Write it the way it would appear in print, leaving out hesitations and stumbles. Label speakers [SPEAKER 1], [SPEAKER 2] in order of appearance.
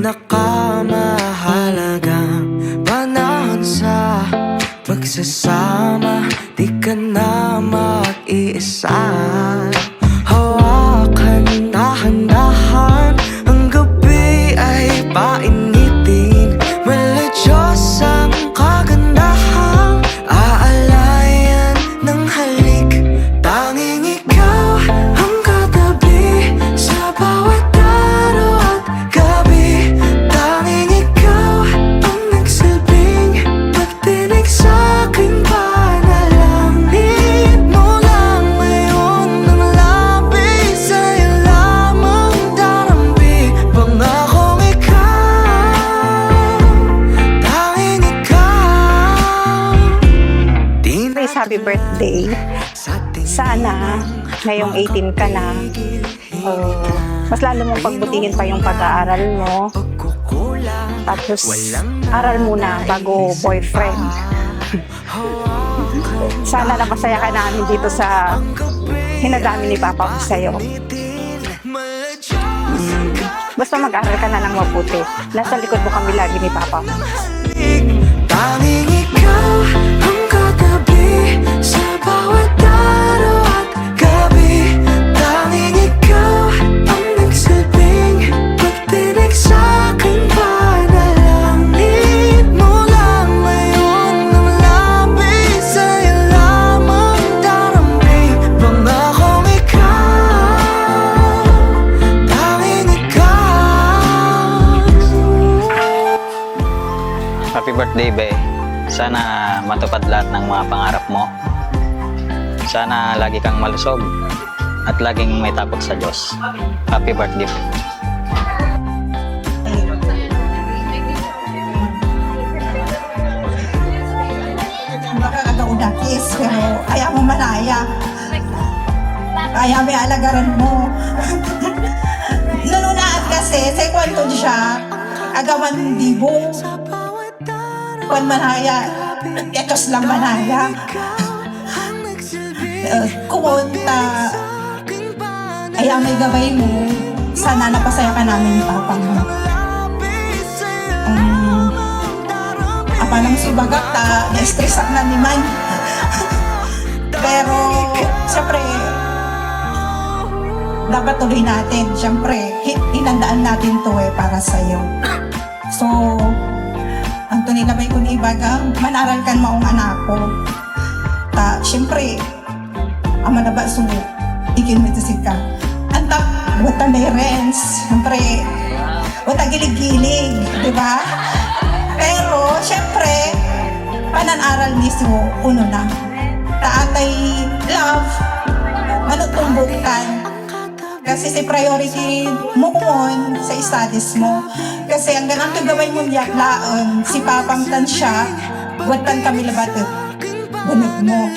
[SPEAKER 1] pinakamahalagang panahon sa pagsasama. Di ka na mag-iisa. Hawakan dahan-dahan, ang gabi ay painitin. Maladyos ang kagandahang aalayan ng halik. Tanging ikaw ang katabi sa bawat araw at gabi. Tanging ikaw ang nagsilbing pagtinig sa'king panalangin mo lang ngayon. Ang labis sa'yo lamang darambi. Pangakong ikaw, tanging ikaw.
[SPEAKER 2] Please, happy birthday. Sana ngayong 18 ka na, mas lalo mong pagbutihin pa yung pag-aaral mo. Tapos aral muna bago boyfriend. Sana napasaya ka namin dito sa hinadami ni Papa mo sa'yo. Basta mag-aral ka na ng mabuti. Nasa likod mo kami lagi ni Papa mo.
[SPEAKER 1] Tanging ikaw ang katabi sa bawat araw at gabi. Tanging ikaw ang nagsilbing pagtinig sa'king panalangin mo lang ngayon. Ang labis sa'yo lamang darambi. Pangakong ikaw, tanging ikaw.
[SPEAKER 3] Happy birthday, Be. Sana matupad lahat ng mga pangarap mo. Sana lagi kang malusog at laging may takot sa Diyos. Happy birthday.
[SPEAKER 4] Baka agaudakis, pero ayaw mo malaya. Ayaw may alagaran mo. Nununaat kasi, sa kwento siya, agawan dibong. Kwan manaya, etos lang manaya. Kumunta, ayaw may gabay mo, sana napasaya ka namin ni Papa mo. Apa nang subagat na-stress na naman. Pero, siyempre, dapat tuloy natin. Siyempre, inandaan natin to para sa'yo. So, ang tunay na may kunibagang, manaral kan maong anak ko. Siyempre, ama na ba sumo, ikin mo ito ka. Antak, wata may rents. Siyempre, wata gilig-gilig, di ba? Pero, siyempre, pananaral mismo, uno na. Taatay love, manutumbukan. Kasi si priority mo kumon sa studies mo. Kasi ang ganang kagaway mo laon, si Papang tan siya, watan kami labatot. Bunod mo.